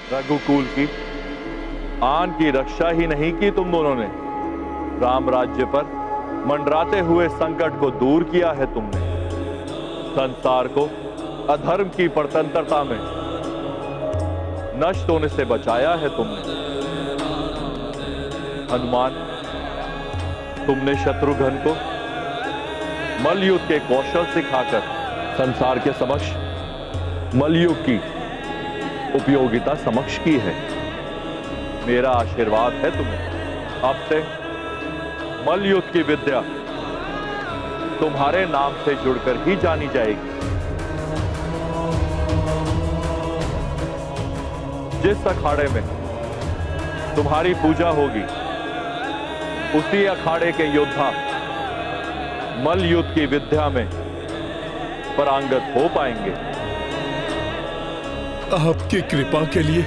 रघुकुल की आन की रक्षा ही नहीं की तुम दोनों ने, राम राज्य पर मंडराते हुए संकट को दूर किया है तुमने, संसार को अधर्म की परतंत्रता में नष्ट होने से बचाया है तुमने। हनुमान, तुमने शत्रुघ्न को मलयुद्ध के कौशल सिखाकर संसार के समक्ष मलयुद्ध की उपयोगिता समक्ष की है। मेरा आशीर्वाद है तुम्हें, अब से मलयुद्ध की विद्या तुम्हारे नाम से जुड़कर ही जानी जाएगी। जिस अखाड़े में तुम्हारी पूजा होगी, उसी अखाड़े के योद्धा मलयुद्ध की विद्या में पारंगत हो पाएंगे। आपकी कृपा के लिए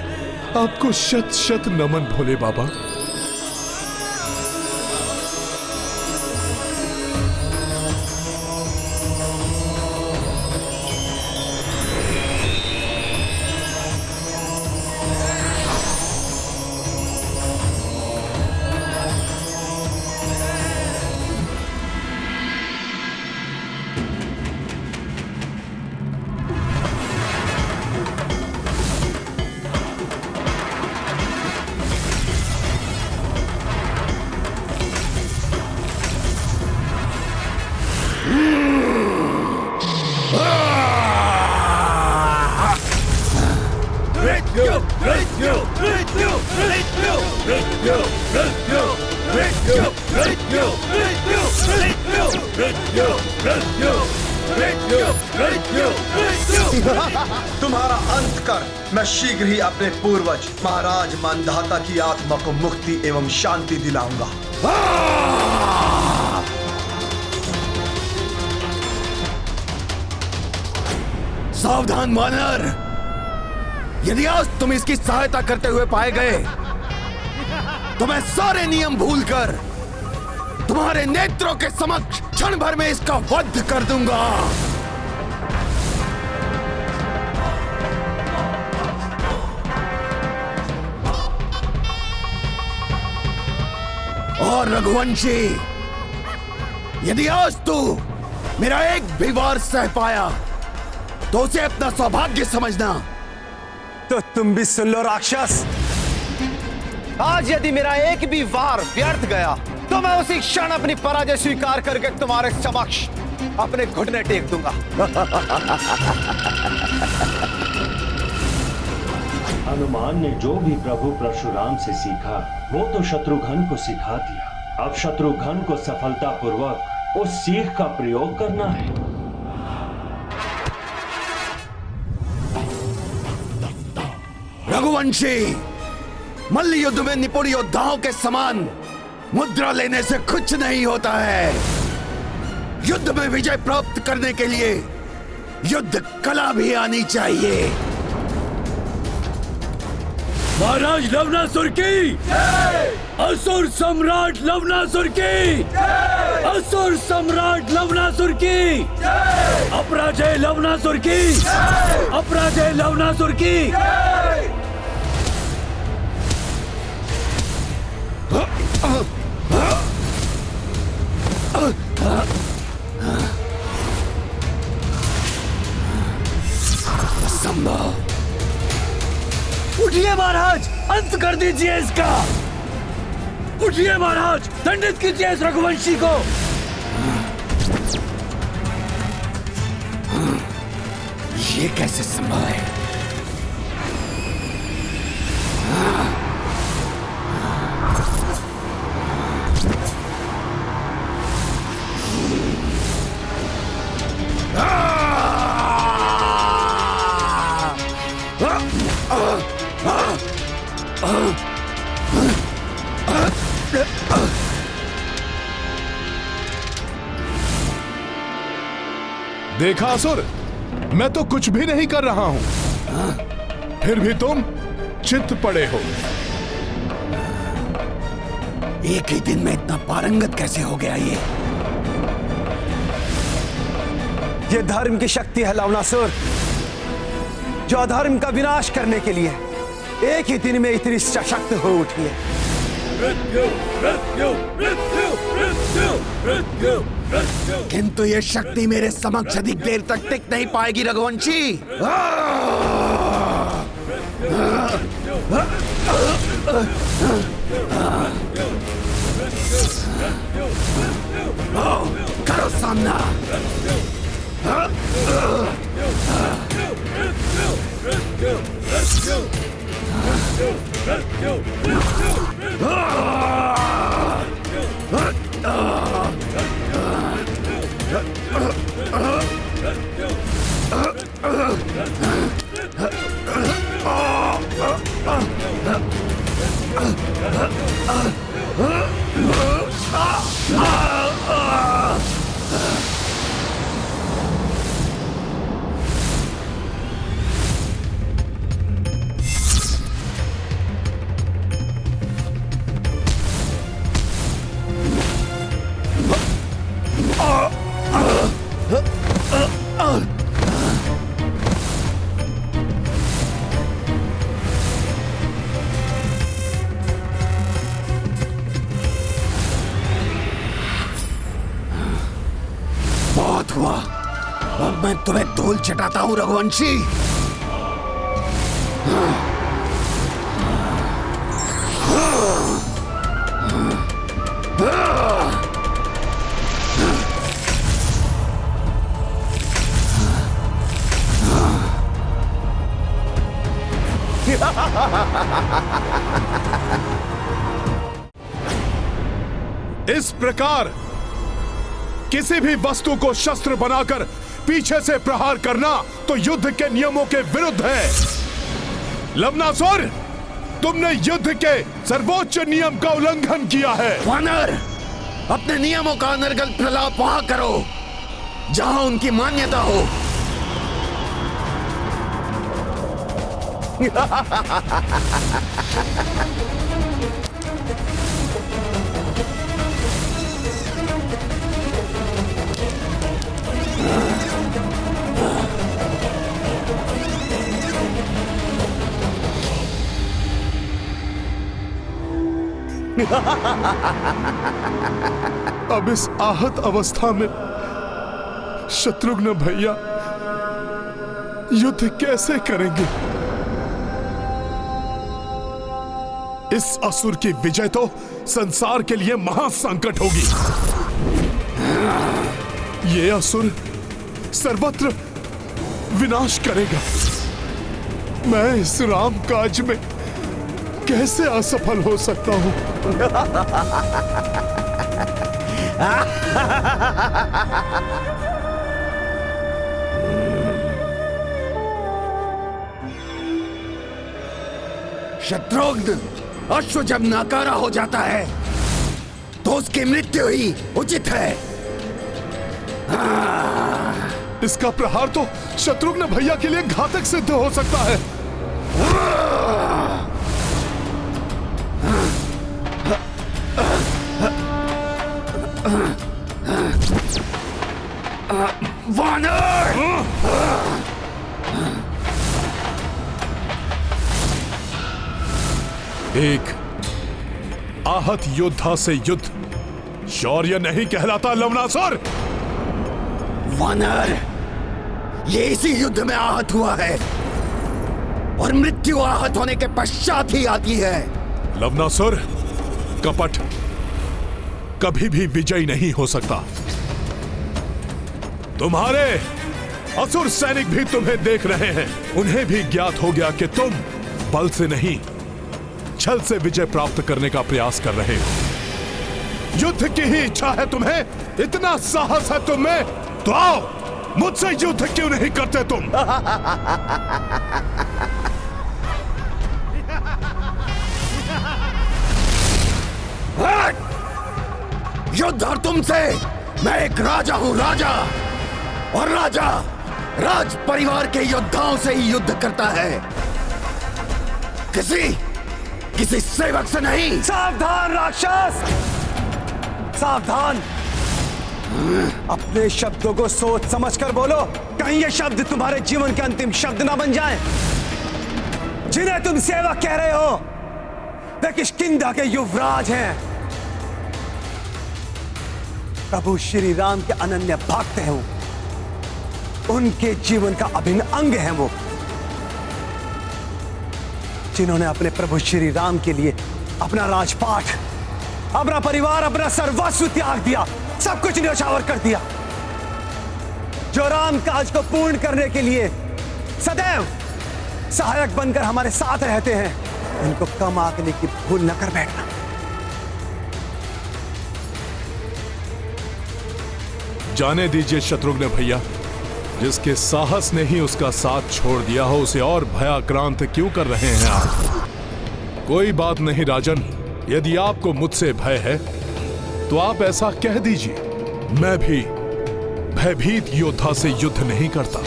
आपको शत शत नमन भोले बाबा। तुम्हारा अंत कर मैं शीघ्र ही अपने पूर्वज महाराज मानधाता की आत्मा को मुक्ति एवं शांति दिलाऊंगा। सावधान वानर, यदि आज तुम इसकी सहायता करते हुए पाए गए तो मैं सारे नियम भूलकर तुम्हारे नेत्रों के समक्ष क्षण भर में इसका वध कर दूंगा। और रघुवंशी, यदि आज तू मेरा एक भी वार सह पाया तो उसे अपना सौभाग्य समझना। तो तुम भी सुन लो राक्षस, आज यदि मेरा एक भी वार व्यर्थ गया तो मैं उसी क्षण अपनी पराजय स्वीकार करके तुम्हारे समक्ष अपने घुटने टेक दूंगा। हनुमान ने जो भी प्रभु परशुराम से सीखा वो तो शत्रुघ्न को सिखा दिया। अब शत्रुघ्न को सफलतापूर्वक उस सीख का प्रयोग करना है। रघुवंशी, मल्ल युद्ध में निपुण योद्धाओं के समान मुद्रा लेने से कुछ नहीं होता है। युद्ध में विजय प्राप्त करने के लिए युद्ध कला भी आनी चाहिए। महाराज लवनासुर की, असुर सम्राट लवनासुर की, असुर सम्राट लवनासुर की, अपराजय लवनासुर की, अपराजय लवनासुर की। संभव। उठिए महाराज, अंत कर दीजिए इसका। उठिए महाराज, दंडित कीजिए इस रघुवंशी को। ये कैसे संभव है? देखा असुर, मैं तो कुछ भी नहीं कर रहा हूं, फिर भी तुम चित्त पड़े हो। एक ही दिन में इतना पारंगत कैसे हो गया ये धर्म की शक्ति है लवनासुर, जो अधर्म का विनाश करने के लिए एक ही दिन में इतनी सशक्त हो उठी है। किंतु ये शक्ति मेरे समक्ष अधिक देर तक टिक नहीं पाएगी रघुवंशी। करो सामना। बहुत हुआ, अब मैं तुम्हें धूल चटाता हूं रघुवंशी। इस प्रकार किसी भी वस्तु को शस्त्र बनाकर पीछे से प्रहार करना तो युद्ध के नियमों के विरुद्ध है। लवनासुर, तुमने युद्ध के सर्वोच्च नियम का उल्लंघन किया है। वानर, अपने नियमों का अनर्गल प्रलाप वहां करो जहां उनकी मान्यता हो। अब इस आहत अवस्था में शत्रुघ्न भैया युद्ध कैसे करेंगे? इस असुर की विजय तो संसार के लिए महासंकट होगी। ये असुर सर्वत्र विनाश करेगा। मैं इस राम काज में कैसे असफल हो सकता हूं? शत्रुघ्न, अश्व जब नाकारा हो जाता है तो उसकी मृत्यु ही उचित है। इसका प्रहार तो शत्रुघ्न भैया के लिए घातक सिद्ध हो सकता है। वानर! एक आहत योद्धा से युद्ध शौर्य नहीं कहलाता लवनासुर। वानर, ये इसी युद्ध में आहत हुआ है और मृत्यु आहत होने के पश्चात ही आती है। लवनासुर, कपट कभी भी विजयी नहीं हो सकता। तुम्हारे असुर सैनिक भी तुम्हें देख रहे हैं। उन्हें भी ज्ञात हो गया कि तुम बल से नहीं, छल से विजय प्राप्त करने का प्रयास कर रहे हो। युद्ध की ही इच्छा है तुम्हें, इतना साहस है तुम में, तो आओ, मुझसे युद्ध क्यों नहीं करते तुम? युद्ध और तुमसे? मैं एक राजा हूं, राजा, और राजा राज परिवार के योद्धाओं से ही युद्ध करता है, किसी सेवक से नहीं। सावधान राक्षस, सावधान। अपने शब्दों को सोच समझ कर बोलो, कहीं ये शब्द तुम्हारे जीवन के अंतिम शब्द ना बन जाएं। जिन्हें तुम सेवक कह रहे हो वे किष्किंधा के युवराज हैं। प्रभु श्री राम के अनन्य भक्त हैं वो, उनके जीवन का अभिन्न अंग है वो, जिन्होंने अपने प्रभु श्री राम के लिए अपना राजपाट, अपना परिवार, अपना सर्वस्व त्याग दिया, सब कुछ न्यौछावर कर दिया। जो राम काज को पूर्ण करने के लिए सदैव सहायक बनकर हमारे साथ रहते हैं, उनको कम आंकने की भूल न कर बैठना। जाने दीजिए शत्रुघ्न भैया, जिसके साहस ने ही उसका साथ छोड़ दिया हो उसे और भयाक्रांत क्यों कर रहे हैं आप? कोई बात नहीं राजन, यदि आपको मुझसे भय है तो आप ऐसा कह दीजिए। मैं भी भयभीत योद्धा से युद्ध नहीं करता,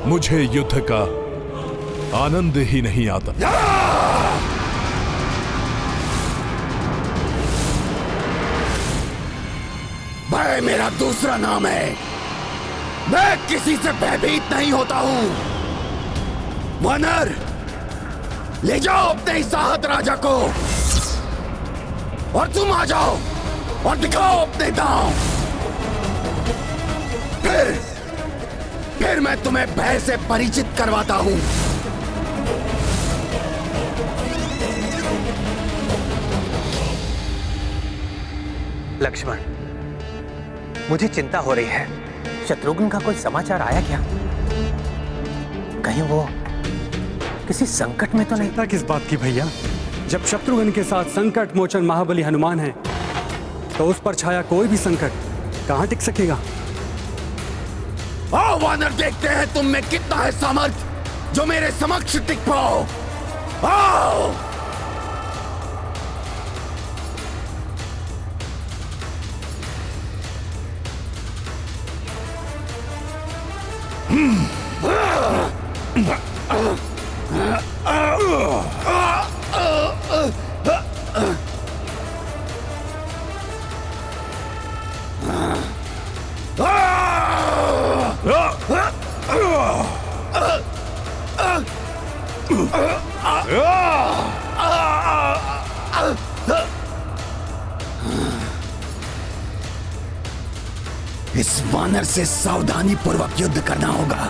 मुझे युद्ध का आनंद ही नहीं आता। भय मेरा दूसरा नाम है। मैं किसी से भयभीत नहीं होता हूं। वानर, ले जाओ अपने इस आहत राजा को और तुम आ जाओ और दिखाओ अपने दांव। फिर मैं तुम्हें भय से परिचित करवाता हूं। लक्ष्मण, मुझे चिंता हो रही है। शत्रुघ्न का कोई समाचार आया क्या? कहीं वो किसी संकट में तो नहीं? चिंता किस बात की भैया? जब शत्रुघ्न के साथ संकट मोचन महाबली हनुमान है तो उस पर छाया कोई भी संकट कहां टिक सकेगा? आओ वानर, देखते हैं तुम में कितना है सामर्थ्य जो मेरे समक्ष टिक पाओ। आओ! इस वानर से सावधानी पूर्वक युद्ध करना होगा।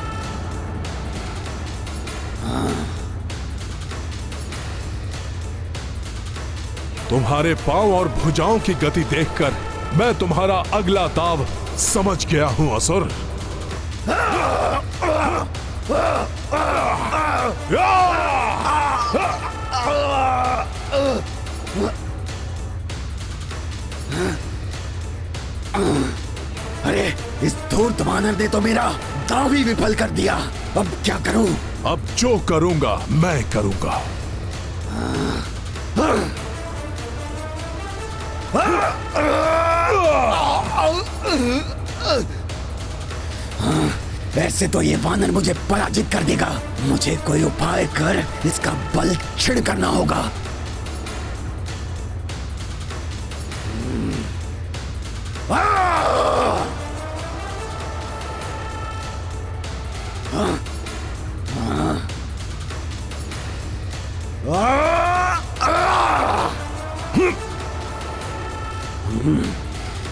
तुम्हारे पांव और भुजाओं की गति देखकर मैं तुम्हारा अगला दाव समझ गया हूं असुर। अरे, इस धूर्त वानर ने तो मेरा दाव ही विफल कर दिया। अब क्या करूं? अब जो करूंगा मैं करूंगा। वैसे तो ये वानर मुझे पराजित कर देगा। मुझे कोई उपाय कर इसका बल क्षीण करना होगा।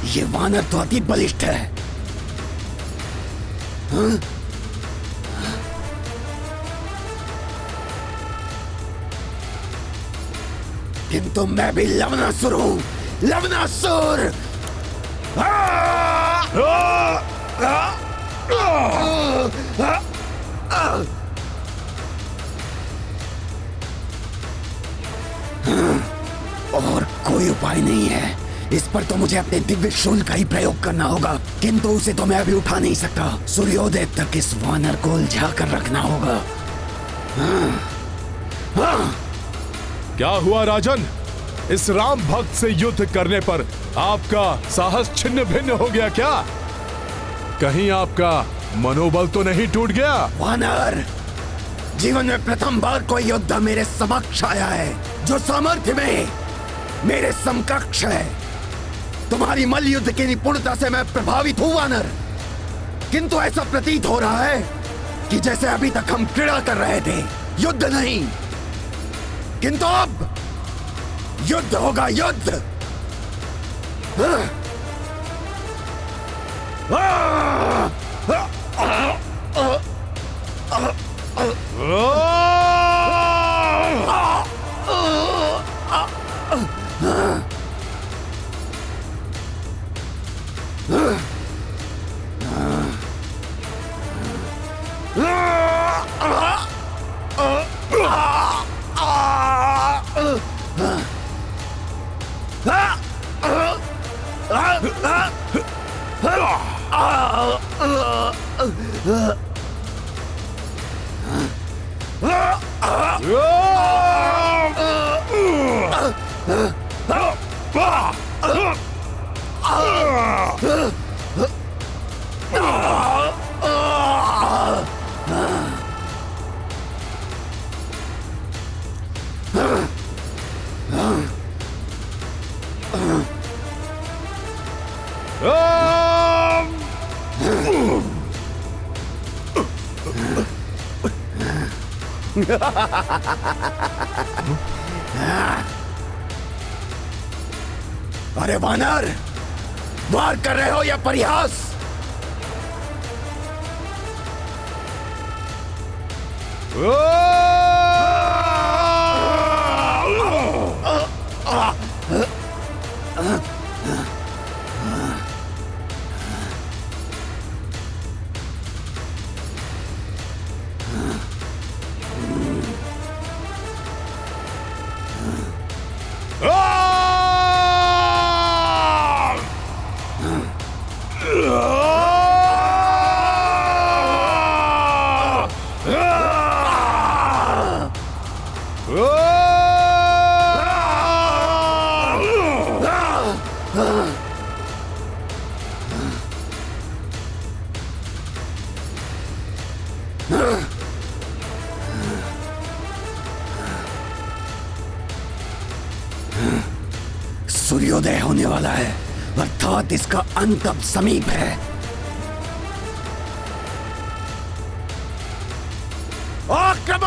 ये वानर तो अति बलिष्ठ है। किंतु मैं भी लवनासुर हूं। लवनासुर! और कोई उपाय नहीं है। इस पर तो मुझे अपने दिव्य शूल का ही प्रयोग करना होगा, किंतु उसे तो मैं अभी उठा नहीं सकता। सूर्योदय तक इस वानर को उलझा कर रखना होगा। क्या हुआ राजन? इस राम भक्त से युद्ध करने पर आपका साहस छिन्न भिन्न हो गया क्या? कहीं आपका मनोबल तो नहीं टूट गया? वानर, जीवन में प्रथम बार कोई योद्धा मेरे समक्ष आया है जो सामर्थ्य में मेरे समकक्ष है। तुम्हारी मल्ल युद्ध की निपुणता से मैं प्रभावित हूं वानर, किंतु ऐसा प्रतीत हो रहा है कि जैसे अभी तक हम क्रीड़ा कर रहे थे, युद्ध नहीं, किंतु अब युद्ध होगा, युद्ध। अरे वानर, वार कर रहे हो या परिहास? सूर्योदय होने वाला है, अर्थात इसका अंत अब समीप है। आक्रमण!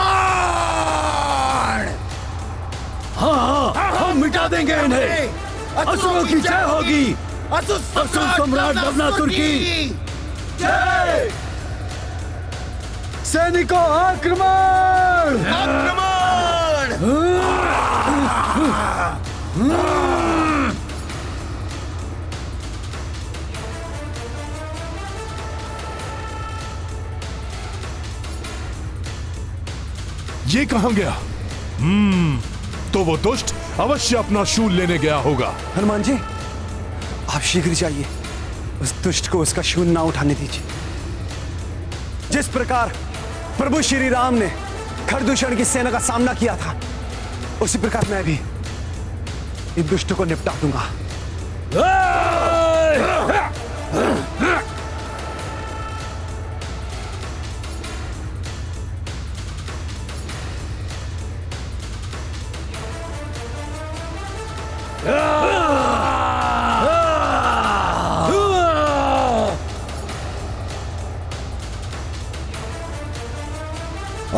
हाँ, हम मिटा देंगे इन्हें। असुरों की जय होगी। असुर सम्राट लवनासुर की जय। सैनिकों, आक्रमण! आक्रमण! ये कहां गया? तो वो दुष्ट अवश्य अपना शूल लेने गया होगा। हनुमान जी, आप शीघ्र जाइए, उस दुष्ट को उसका शूल ना उठाने दीजिए। जिस प्रकार प्रभु श्री राम ने खरदूषण की सेना का सामना किया था, उसी प्रकार मैं भी इन दुष्टों को निपटा दूंगा।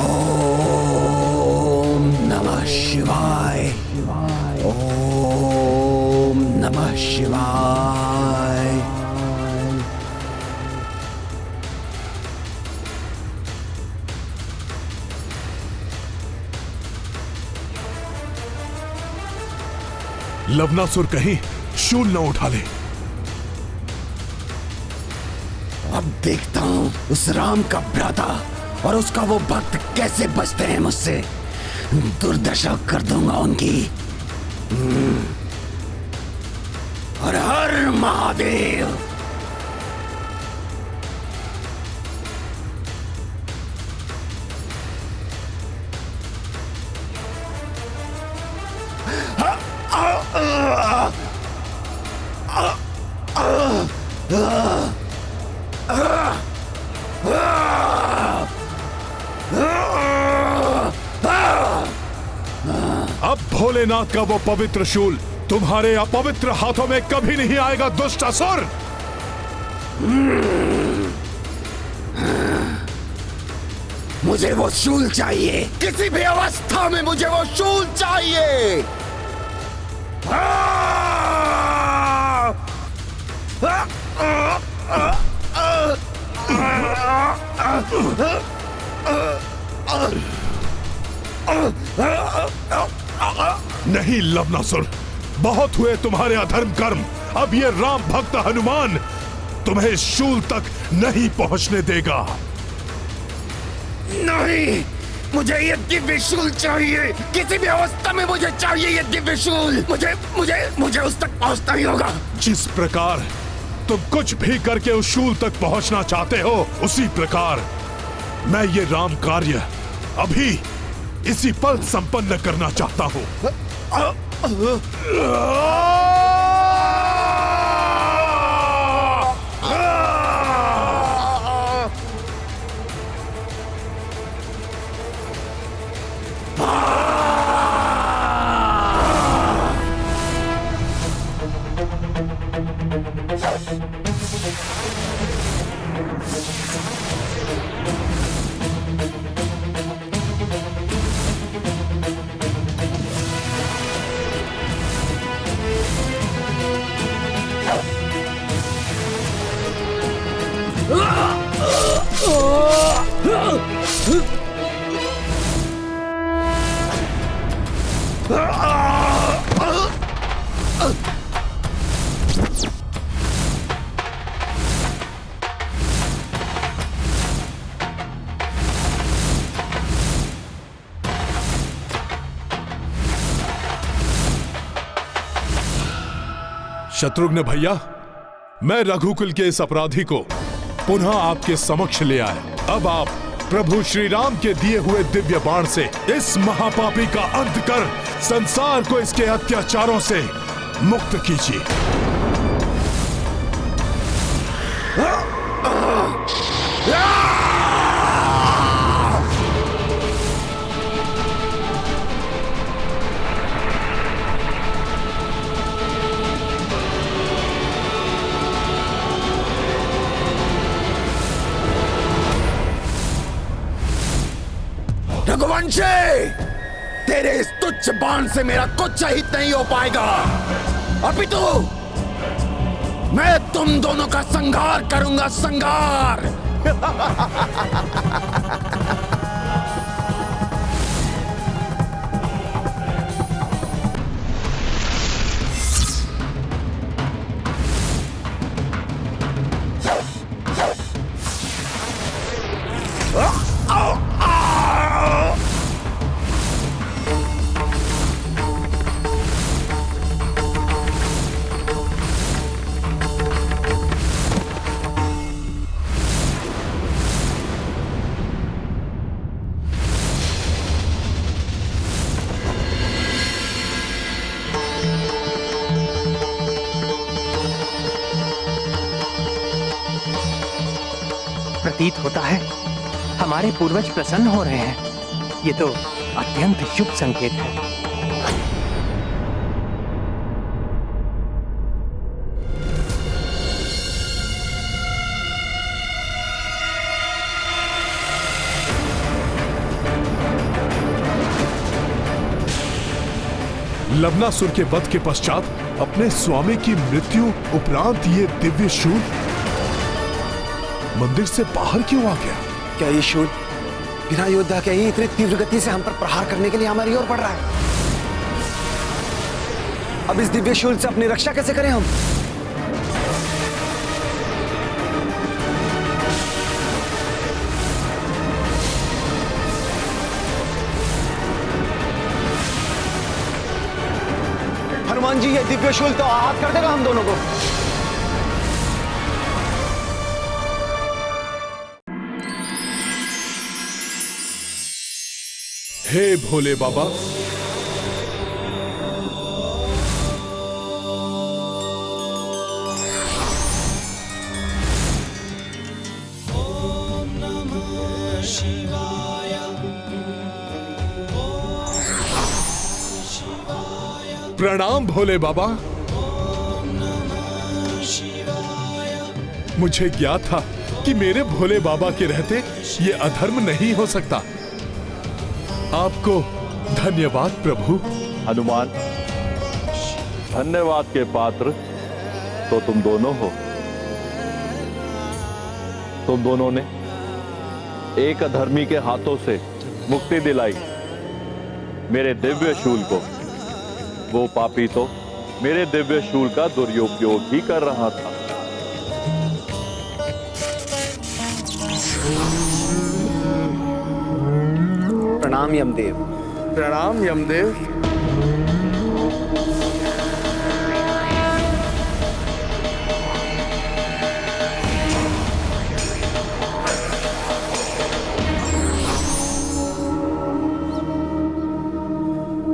ओम नमः शिवाय। ओम नमः शिवाय। लवनासुर कहीं शूल न उठा ले। अब देखता हूं उस राम का भ्राता और उसका वो भक्त कैसे बचते हैं मुझसे। दुर्दशा कर दूंगा उनकी। हर हर महादेव। अब भोलेनाथ का वो पवित्र शूल तुम्हारे अपवित्र हाथों में कभी नहीं आएगा, दुष्ट असुर। मुझे वो शूल चाहिए, किसी भी अवस्था में मुझे वो शूल चाहिए। नहीं लवनासुर, बहुत हुए तुम्हारे अधर्म कर्म। अब ये राम भक्त हनुमान तुम्हें शूल तक नहीं पहुंचने देगा। नहीं, मुझे ये दिव्य शूल चाहिए, किसी भी अवस्था में मुझे चाहिए ये दिव्य शूल। मुझे मुझे मुझे उस तक पहुंचना ही होगा। जिस प्रकार तुम कुछ भी करके उस शूल तक पहुंचना चाहते हो, उसी प्रकार मैं ये राम कार्य अभी इसी पल संपन्न करना चाहता हूं। शत्रुघ्न भैया, मैं रघुकुल के इस अपराधी को पुनः आपके समक्ष ले आया। अब आप प्रभु श्री राम के दिए हुए दिव्य बाण से इस महापापी का अंत कर संसार को इसके अत्याचारों से मुक्त कीजिए। रघुवंशी, तेरे इस तुच्छ बाण से मेरा कुछ हित नहीं हो पाएगा। अपितु मैं तुम दोनों का संहार करूंगा, संहार। प्रतीत होता है हमारे पूर्वज प्रसन्न हो रहे हैं। ये तो अत्यंत शुभ संकेत है। लवनासुर के वध के पश्चात अपने स्वामी की मृत्यु उपरांत ये दिव्य शूल मंदिर से बाहर क्यों आ गया? क्या ये शूल बिना योद्धा के ही इतनी तीव्र गति से हम पर प्रहार करने के लिए हमारी ओर बढ़ रहा है? अब इस दिव्य शूल से अपनी रक्षा कैसे करें हम? हनुमान जी, ये दिव्य शूल तो आहत कर देगा हम दोनों को। हे भोले बाबा, प्रणाम भोले बाबा। मुझे ज्ञात था कि मेरे भोले बाबा के रहते ये अधर्म नहीं हो सकता। आपको धन्यवाद प्रभु। हनुमान, धन्यवाद के पात्र तो तुम दोनों हो। तुम दोनों ने एक अधर्मी के हाथों से मुक्ति दिलाई मेरे दिव्य शूल को। वो पापी तो मेरे दिव्य शूल का दुरुपयोग ही कर रहा था। प्रणाम यमदेव। प्रणाम यमदेव।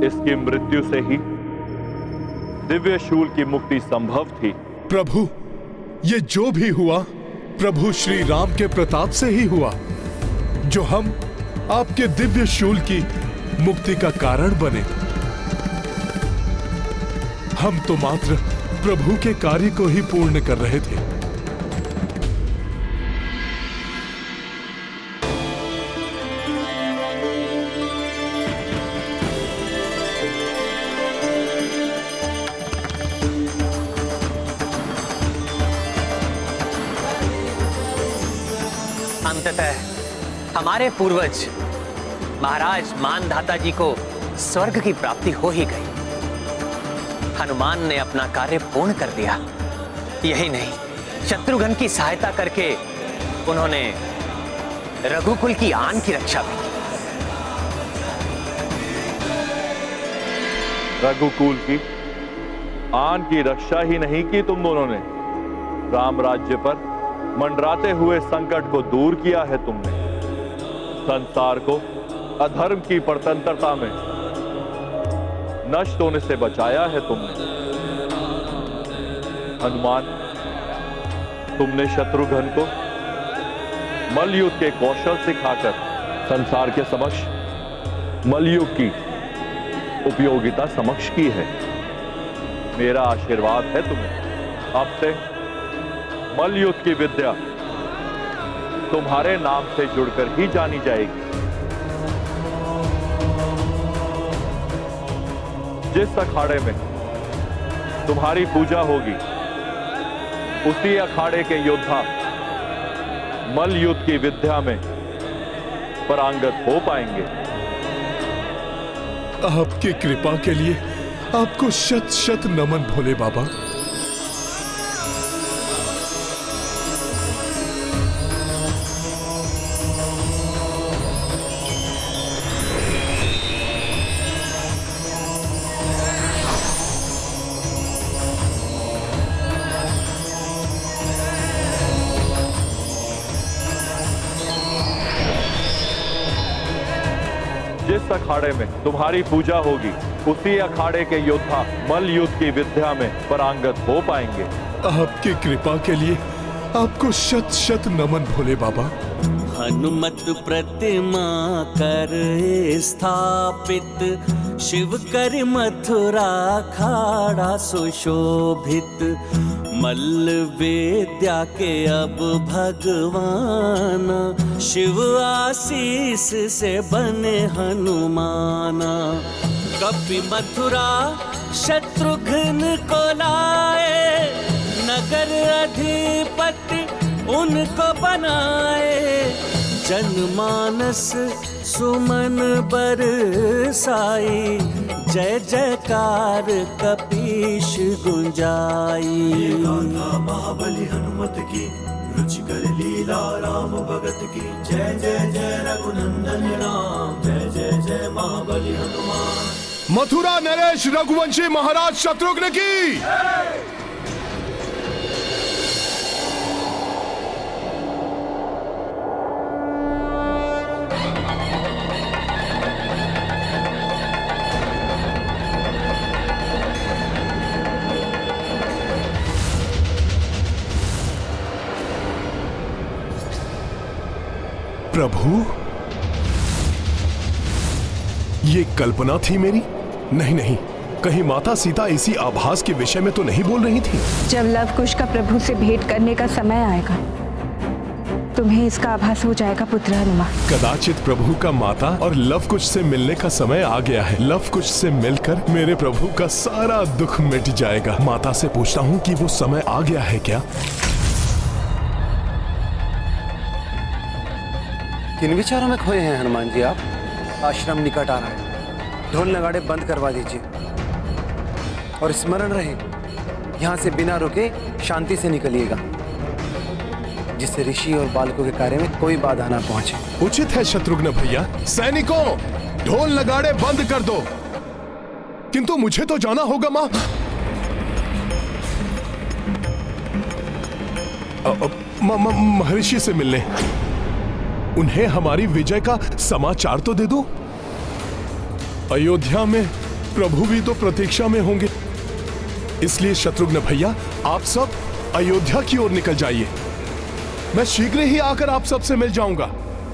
इसकी मृत्यु से ही दिव्य शूल की मुक्ति संभव थी। प्रभु, ये जो भी हुआ प्रभु श्री राम के प्रताप से ही हुआ, जो हम आपके दिव्य शूल की मुक्ति का कारण बने। हम तो मात्र प्रभु के कार्य को ही पूर्ण कर रहे थे। अंततः हमारे पूर्वज महाराज मानधाता जी को स्वर्ग की प्राप्ति हो ही गई। हनुमान ने अपना कार्य पूर्ण कर दिया। यही नहीं, शत्रुघ्न की सहायता करके उन्होंने रघुकुल की आन की रक्षा भी की। रघुकुल की आन की रक्षा ही नहीं की तुम दोनों ने, राम राज्य पर मंडराते हुए संकट को दूर किया है तुमने। संसार को अधर्म की परतंत्रता में नष्ट होने से बचाया है तुमने। हनुमान, तुमने शत्रुघ्न को मल्लयुद्ध के कौशल सिखाकर संसार के समक्ष मल्लयुद्ध की उपयोगिता समक्ष की है। मेरा आशीर्वाद है तुम्हें। अब से मल्लयुद्ध की विद्या तुम्हारे नाम से जुड़कर ही जानी जाएगी। जिस अखाड़े में तुम्हारी पूजा होगी, उसी अखाड़े के योद्धा मल्लयुद्ध की विद्या में पारंगत हो पाएंगे। आपकी कृपा के लिए आपको शत शत नमन भोले बाबा। जिस अखाड़े में तुम्हारी पूजा होगी, उसी अखाड़े के योद्धा मल्लयुद्ध की विद्या में पारंगत हो पाएंगे। आपकी कृपा के लिए आपको शत शत नमन भोले बाबा। हनुमत प्रतिमा कर स्थापित, शिव कर मथुरा खाड़ा सुशोभित। मल्ल विद्या के अब भगवान, शिव आशीष से बने हनुमाना। कपि मथुरा शत्रुघ्न को लाए, नगर अधिपति उनको बनाए। जनमानस सुमन बरसाई, जय जयकार कपीश गुंजाई। महाबली हनुमत की, रुचिकर लीला राम भगत की। जय जय जय रघुनंदन राम, जय जय जय महाबली हनुमान। मथुरा नरेश रघुवंशी महाराज शत्रुघ्न की। प्रभु, ये कल्पना थी मेरी? नहीं नहीं, कहीं माता सीता इसी आभास के विषय में तो नहीं बोल रही थी? जब लव कुश का प्रभु से भेंट करने का समय आएगा, तुम्हें इसका आभास हो जाएगा पुत्र हनुमान। कदाचित प्रभु का माता और लव कुश से मिलने का समय आ गया है। लव कुश से मिलकर मेरे प्रभु का सारा दुख मिट जाएगा। माता से पूछता हूँ कि वो समय आ गया है क्या? किन विचारों में खोए हैं हनुमान जी आप? आश्रम निकट आ रहा है, ढोल नगाड़े बंद करवा दीजिए और स्मरण रहे यहाँ से बिना रुके शांति से निकलिएगा, जिससे ऋषि और बालकों के कार्य में कोई बाधा ना पहुंचे। उचित है शत्रुघ्न भैया। सैनिकों, ढोल नगाड़े बंद कर दो। किंतु मुझे तो जाना होगा मां। महर्षि से मिलने। उन्हें हमारी विजय का समाचार तो दे दो। अयोध्या में प्रभु भी तो प्रतीक्षा में होंगे, इसलिए शत्रुघ्न भैया आप सब अयोध्या की ओर निकल जाइए। मैं शीघ्र ही आकर आप सबसे मिल जाऊंगा।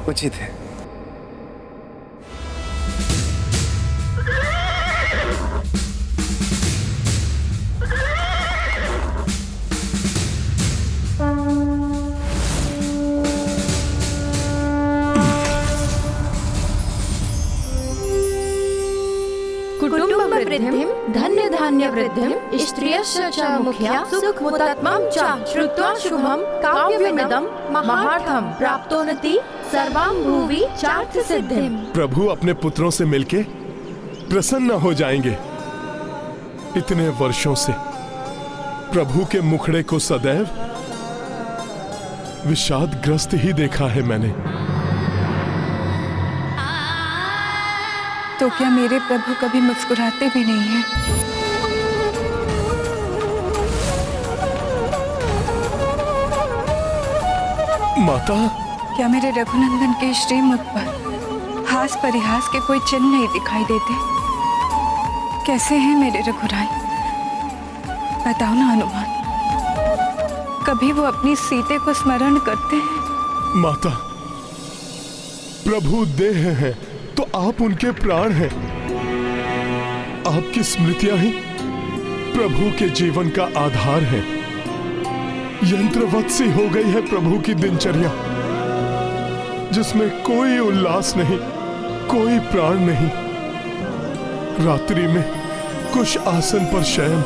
उचित है। वृद्धिं धन्य धान्य वृद्धिं स्त्रियस्य च मुख्या सुखमुत्तमं च श्रुत्वा शुभं काव्यमिदं महार्थं प्राप्तोनति सर्वां भुवि चार्थ सिद्धिं। प्रभु अपने पुत्रों से मिलके प्रसन्न हो जाएंगे। इतने वर्षों से प्रभु के मुखड़े को सदैव विषादग्रस्त ही देखा है मैंने। तो क्या मेरे प्रभु कभी मुस्कुराते भी नहीं हैं? माता, क्या मेरे रघुनंदन के श्रीमुख पर हास परिहास के कोई चिन्ह नहीं दिखाई देते? कैसे हैं मेरे रघुराई? बताओ ना हनुमान, कभी वो अपनी सीते को स्मरण करते हैं? माता, प्रभु देह हैं तो आप उनके प्राण हैं। आपकी स्मृतियां ही प्रभु के जीवन का आधार है। यंत्रवत सी हो गई है प्रभु की दिनचर्या, जिसमें कोई उल्लास नहीं, कोई प्राण नहीं। रात्रि में कुश आसन पर शयन,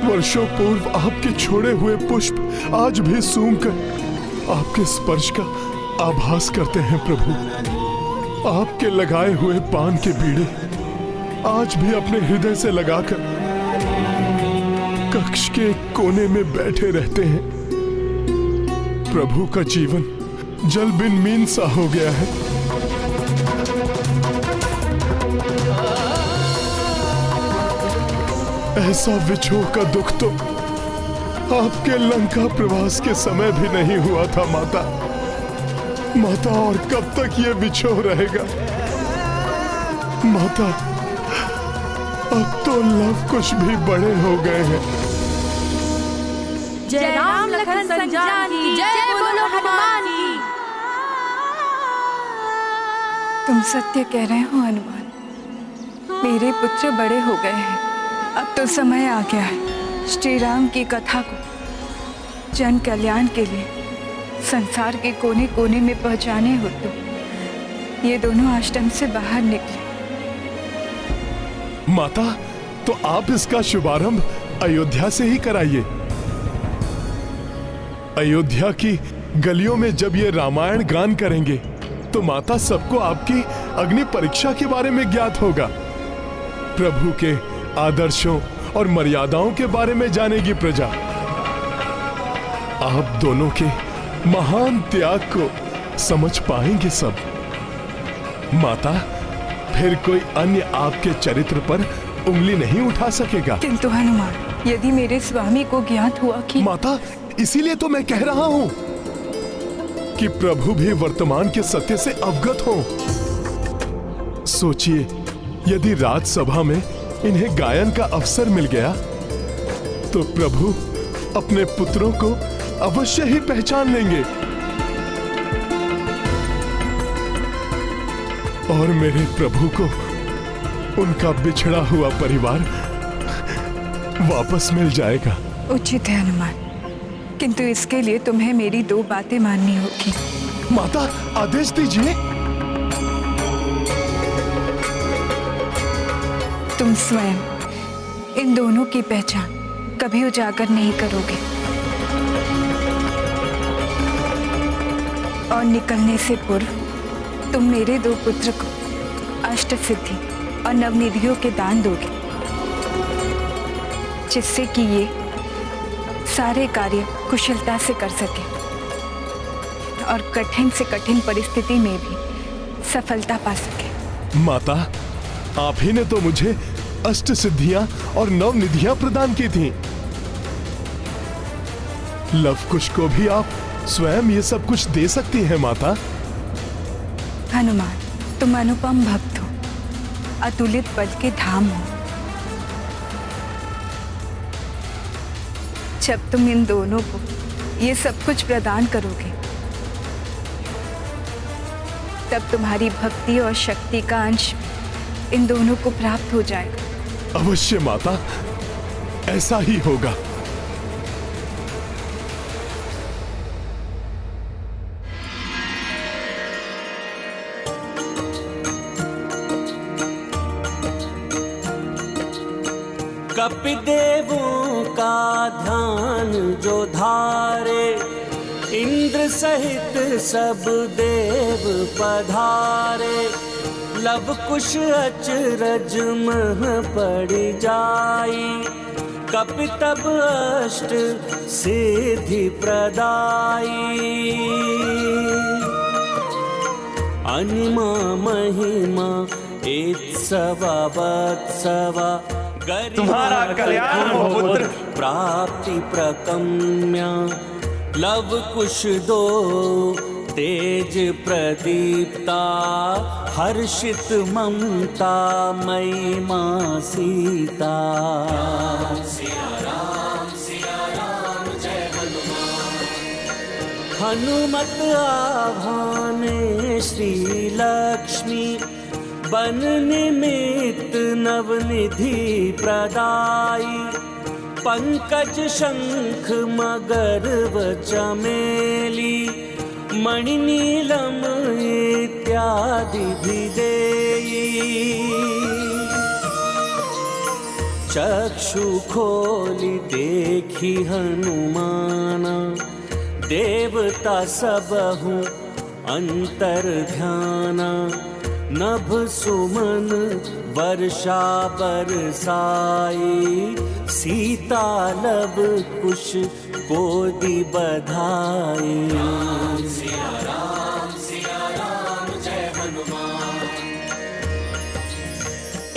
वर्षों पूर्व आपके छोड़े हुए पुष्प आज भी सूंघकर आपके स्पर्श का आभास करते हैं प्रभु। आपके लगाए हुए पान के बीड़े आज भी अपने हृदय से लगाकर कक्ष के कोने में बैठे रहते हैं। प्रभु का जीवन जल बिन मीन सा हो गया है। ऐसा विछोह का दुख तो आपके लंका प्रवास के समय भी नहीं हुआ था माता। माता, और कब तक ये विछोह रहेगा? माता, अब तो लव कुश भी बड़े हो गए हैं। जय राम लखन संजानी, जय बोलो हनुमान की। तुम सत्य कह रहे हो हनुमान, मेरे पुत्र बड़े हो गए हैं। अब तो समय आ गया है श्री राम की कथा को जन कल्याण के लिए संसार के कोने कोने में पहुंचाने हो। तो ये दोनों आश्रम से बाहर निकले। माता, तो आप इसका शुभारंभ अयोध्या से ही कराइए। अयोध्या की गलियों में जब ये रामायण गान करेंगे तो माता सबको आपकी अग्नि परीक्षा के बारे में ज्ञात होगा। प्रभु के आदर्शों और मर्यादाओं के बारे में जानेगी प्रजा। आप दोनों के महान त्याग को समझ पाएंगे सब। माता, फिर कोई अन्य आपके चरित्र पर उंगली नहीं उठा सकेगा। किंतु हनुमान, यदि मेरे स्वामी को ज्ञात हुआ कि... माता, इसीलिए तो मैं कह रहा हूं कि प्रभु भी वर्तमान के सत्य से अवगत हो। सोचिए, यदि राजसभा में इन्हें गायन का अवसर मिल गया तो प्रभु अपने पुत्रों को अवश्य ही पहचान लेंगे और मेरे प्रभु को उनका बिछड़ा हुआ परिवार वापस मिल जाएगा। उचित है हनुमान, किंतु इसके लिए तुम्हें मेरी 2 बातें माननी होगी। माता, आदेश दीजिए। तुम स्वयं इन दोनों की पहचान कभी उजागर नहीं करोगे और निकलने से पूर्व तुम मेरे 2 पुत्र को अष्ट सिद्धि और नवनिधियों के दान दोगे, जिससे कि ये सारे कार्य कुशलता से कर सके और कठिन से कठिन परिस्थिति में भी सफलता पा सके। माता, आप ही ने तो मुझे अष्ट सिद्धियां और नव निधियां प्रदान की थीं। लवकुश को भी आप स्वयं ये सब कुछ दे सकती हैं माता। हनुमान, तुम अनुपम भक्त हो, अतुलित बल के धाम हो। जब तुम इन दोनों को ये सब कुछ प्रदान करोगे, तब तुम्हारी भक्ति और शक्ति का अंश इन दोनों को प्राप्त हो जाएगा। अवश्य माता, ऐसा ही होगा। कपिदेवों का ध्यान जो धारे, इंद्र सहित सब देव पधारे। लव कुश अचरज मह पड़ जाई, कपि तब अष्ट सिद्धि प्रदाई। अनिमा महिमा एत्सवा वत्सवा, तुम्हारा कल्याण हो पुत्र। प्राप्ति प्रकम्या, लव कुश 2 तेज प्रदीप्ता। हर्षित ममता मई मां सीता। हनुमत आभाने श्री लक्ष्मी, बन निमित्त नवनिधि प्रदाई। पंकज शंख मगर व चमेली, मणिनीलम इत्यादि भी देई। चक्षु खोली देखी हनुमाना, देवता सबहु अंतर ध्याना। नभ सुमन वर्षा बरसाई, सीता लव कुश कोदि बधाई। सिया राम जय हनुमान।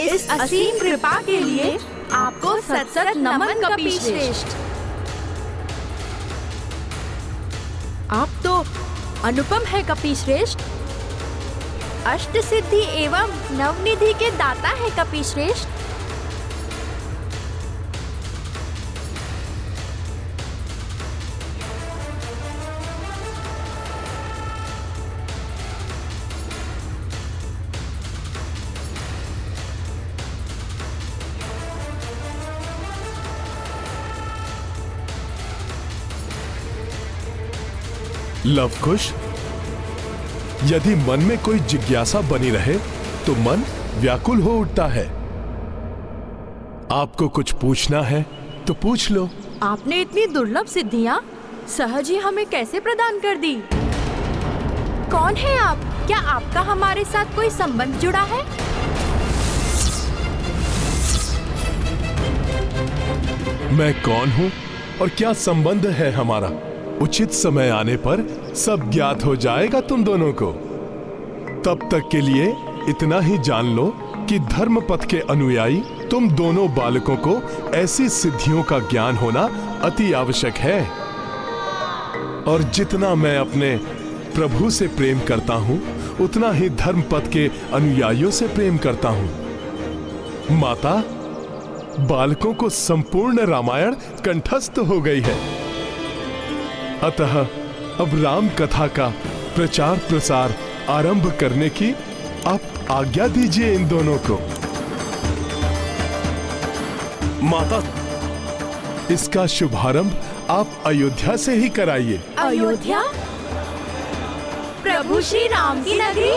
इस असीम कृपा के लिए आपको सत सत नमन कपीश्रेष्ठ। आप तो अनुपम है कपीश्रेष्ठ। अष्ट सिद्धि एवं नवनिधि के दाता है कपीश्रेष्ठ। लवकुश, यदि मन में कोई जिज्ञासा बनी रहे तो मन व्याकुल हो उठता है। आपको कुछ पूछना है तो पूछ लो। आपने इतनी दुर्लभ सिद्धियां सहज ही हमें कैसे प्रदान कर दी? कौन है आप? क्या आपका हमारे साथ कोई संबंध जुड़ा है? मैं कौन हूं और क्या संबंध है हमारा, उचित समय आने पर सब ज्ञात हो जाएगा तुम दोनों को। तब तक के लिए इतना ही जान लो कि धर्म पथ के अनुयायी तुम दोनों बालकों को ऐसी सिद्धियों का ज्ञान होना अति आवश्यक है। और जितना मैं अपने प्रभु से प्रेम करता हूं, उतना ही धर्म पथ के अनुयायियों से प्रेम करता हूं। माता, बालकों को संपूर्ण रामायण कंठस्थ हो गई है, अतः अब राम कथा का प्रचार प्रसार आरंभ करने की आप आज्ञा दीजिए इन दोनों को। माता, इसका शुभारंभ आप अयोध्या से ही कराइए। अयोध्या? प्रभु श्री राम की नगरी?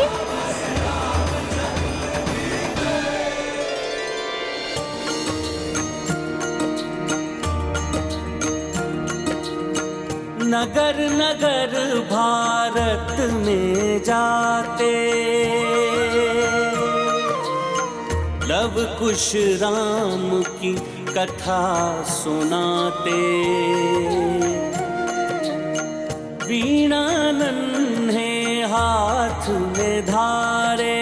नगर नगर भारत में जाते, लव कुश राम की कथा सुनाते, वीणा नन्हे हाथ में धारे,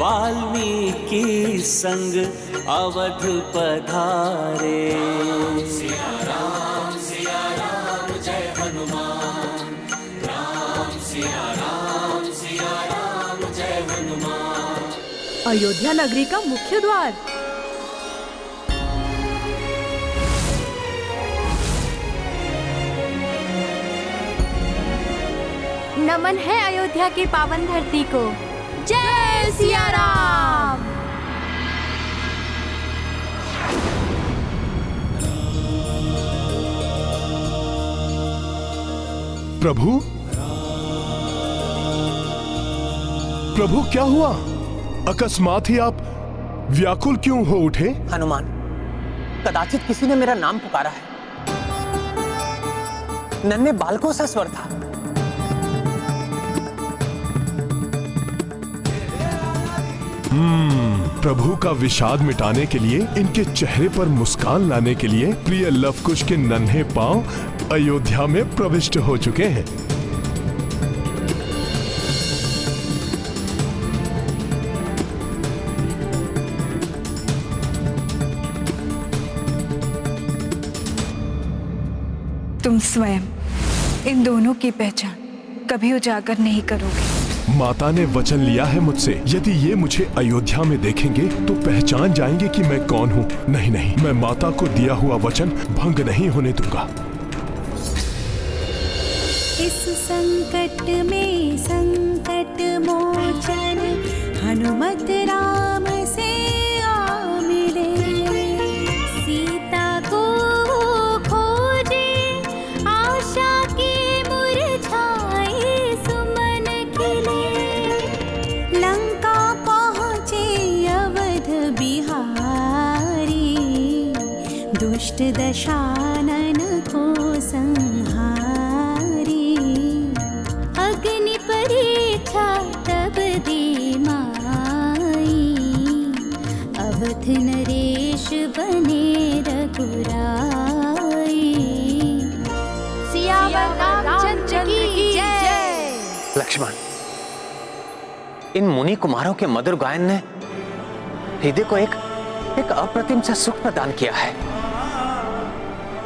वाल्मीकि संग अवध पधारे। सिया राम जय हनुमान, राम सिया राम जय हनुमान। अयोध्या नगरी का मुख्य द्वार। नमन है अयोध्या की पावन धरती को। जय सिया राम। प्रभु, प्रभु क्या हुआ? अकस्मात ही आप व्याकुल क्यों हो उठे? हनुमान, कदाचित किसी ने मेरा नाम पुकारा है। नन्हे बालकों सा स्वर था। प्रभु का विषाद मिटाने के लिए, इनके चेहरे पर मुस्कान लाने के लिए प्रिय लवकुश के नन्हे पांव अयोध्या में प्रविष्ट हो चुके हैं। तुम स्वयं इन दोनों की पहचान कभी उजागर नहीं करोगे। माता ने वचन लिया है मुझसे, यदि ये मुझे अयोध्या में देखेंगे तो पहचान जाएंगे कि मैं कौन हूँ। नहीं नहीं, मैं माता को दिया हुआ वचन भंग नहीं होने दूंगा। इस संकट में संकट मोचन हनुमत राम से आ मिले। सीता को खोजे आशा की मुरझाए सुमन खिले। लंका पहुँचे अवध बिहारी, दुष्ट दशानन को संहारी। अग्नि परीक्षा तब दे माई, अवध नरेश बने रघुराई। सियावर रामचंद्र की जय। लक्ष्मण, इन मुनि कुमारों के मधुर गायन ने हृदय को एक अप्रतिम सा सुख प्रदान किया है।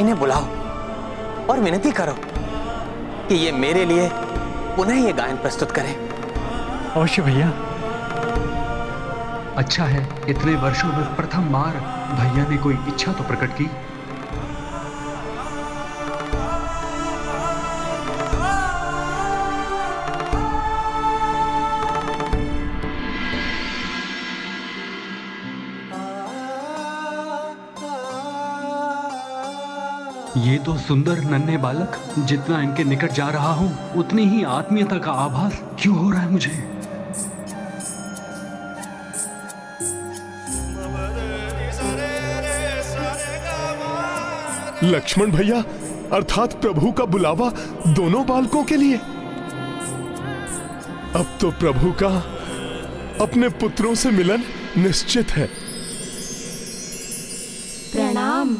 इन्हें बुलाओ और विनती करो कि ये मेरे लिए पुनः ये गायन प्रस्तुत करें। अवश्य भैया। अच्छा है, इतने वर्षों में प्रथम बार भैया ने कोई इच्छा तो प्रकट की। ये तो सुंदर नन्हे बालक, जितना इनके निकट जा रहा हूं उतनी ही आत्मीयता का आभास क्यों हो रहा है मुझे। लक्ष्मण भैया, अर्थात प्रभु का बुलावा दोनों बालकों के लिए। अब तो प्रभु का अपने पुत्रों से मिलन निश्चित है। प्रणाम।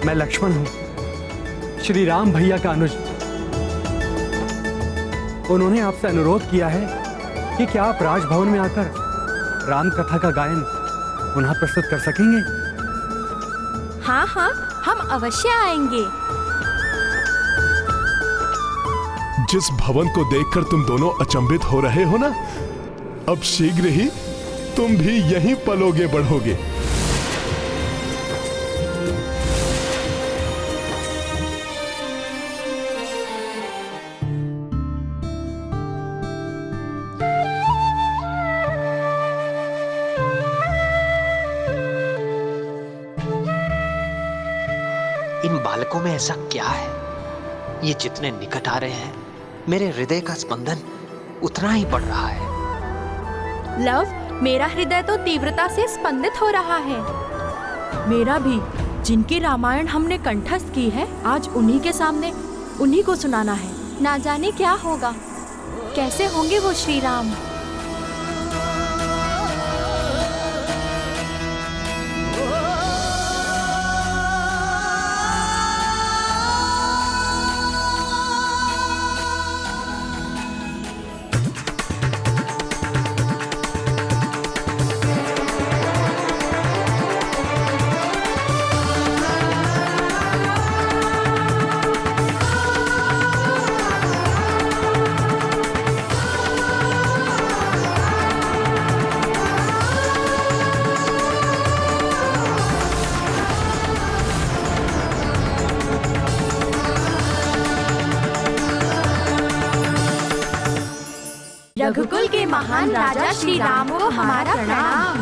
मैं लक्ष्मण हूं, श्री राम भैया का अनुज। उन्होंने आपसे अनुरोध किया है कि क्या आप राजभवन में आकर राम कथा का गायन पुनः प्रस्तुत कर सकेंगे? हाँ हाँ, हम अवश्य आएंगे। जिस भवन को देखकर तुम दोनों अचंभित हो रहे हो ना, अब शीघ्र ही तुम भी यहीं पलोगे बढ़ोगे। बालकों में ऐसा क्या है? ये जितने निकट आ रहे हैं, मेरे हृदय का स्पंदन उतना ही बढ़ रहा है। लव, मेरा हृदय तो तीव्रता से स्पंदित हो रहा है। मेरा भी। जिनकी रामायण हमने कंठस्थ की है, आज उन्हीं के सामने उन्हीं को सुनाना है। ना जाने क्या होगा, कैसे होंगे वो श्री राम। रघुकुल के महान राजा श्री राम को हमारा प्रणाम।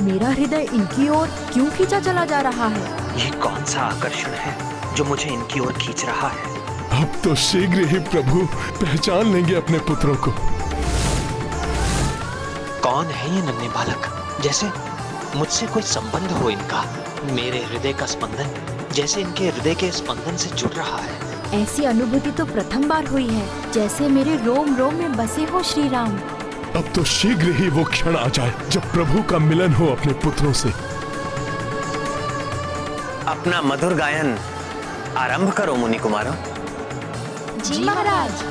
मेरा हृदय इनकी ओर क्यों खींचा चला जा रहा है? ये कौन सा आकर्षण है जो मुझे इनकी ओर खींच रहा है? अब तो शीघ्र ही प्रभु पहचान लेंगे अपने पुत्रों को। कौन है ये नन्हे बालक? जैसे मुझसे कोई संबंध हो इनका। मेरे हृदय का स्पंदन जैसे इनके हृदय के स्पंदन से जुड़ रहा है। ऐसी अनुभूति तो प्रथम बार हुई है, जैसे मेरे रोम रोम में बसे हो श्री राम। अब तो शीघ्र ही वो क्षण आ जाए जब प्रभु का मिलन हो अपने पुत्रों से। अपना मधुर गायन आरंभ करो मुनि कुमारों। जी महाराज।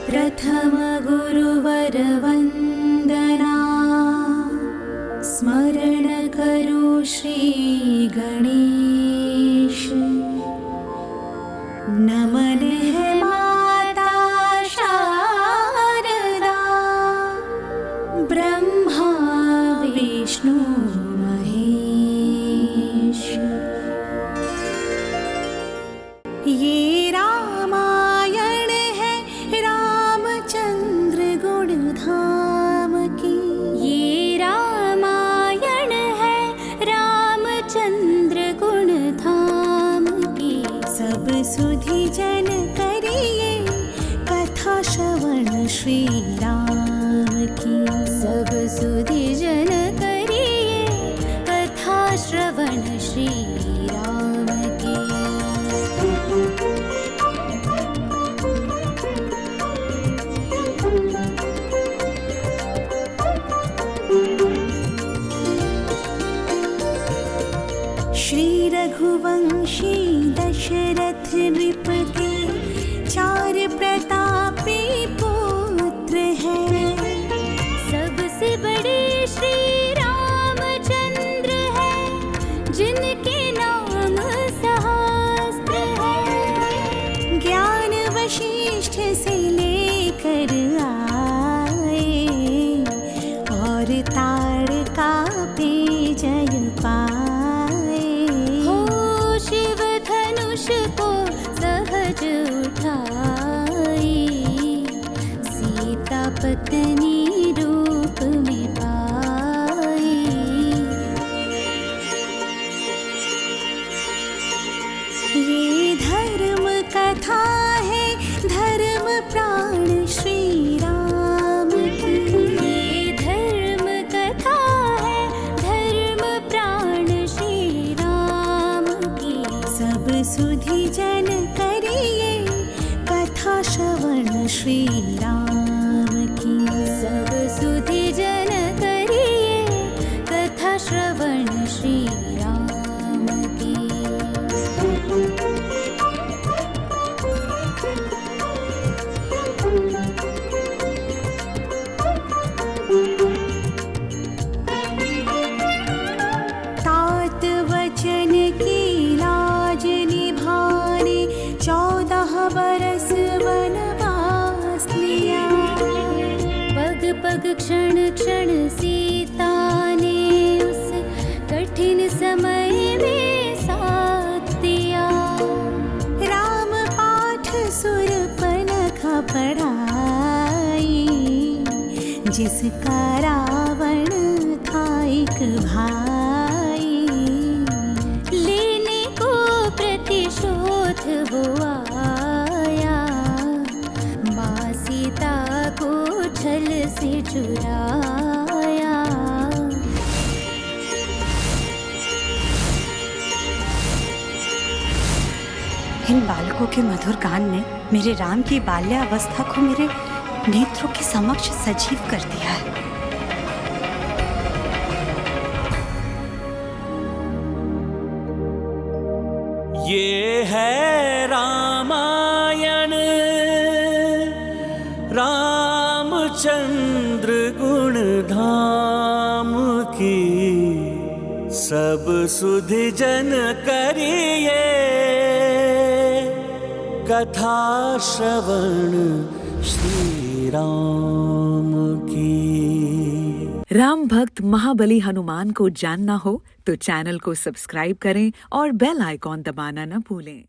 प्रथम गुरुवर वंदना, स्मरण करो श्री गणेश। नमन है माता शारदा, ब्रह्मा विष्णु महेश। ये रामायण है रामचंद्र गुण धाम की। ये रामायण है रामचंद्र गुण धाम की। सब सुधि जन करिए कथा श्रवण श्री राम की। सब सुधि जन करिए कथा श्रवण श्री राम की। श्री रघुवंशी दशरथ नृपति, चार प्रतापी पुत्र है। सबसे बड़े श्री रामचंद्र है, जिनके नाम सहस्त्र है। ज्ञान वशिष्ठ से लेकर आए, और ताड़का पे जय पाए। हो शिव धनुष को सहज उठाई, सीता पत्नी रूप में पाई। ये धर्म कथा है धर्म प्राण श्री राम की। ये धर्म कथा है धर्म प्राण श्री राम की। सब सुधि जन करिए कथा श्रवण श्री राम की। सब सुधि जन करिए कथा श्रवण श्री राम की। तात वचन की लाज निभाने 14 बरस वनवास लिया। पग पग क्षण क्षण सीता ने उस कठिन समय में साथ दिया। जिसका रावण था एक भाई, लेने को प्रतिशोध वो आया, माँ सीता को छल से चुराया। इन बालकों के मधुर गान ने मेरे राम की बाल्यावस्था को मेरे नेत्रों के समक्ष सजीव कर दिया है। ये है रामायण, रामचंद्र गुण धाम की, सब सुधि जन करिए कथा श्रवण श्री राम की। राम भक्त महाबली हनुमान को जानना हो तो चैनल को सब्सक्राइब करें और बेल आइकॉन दबाना न भूलें।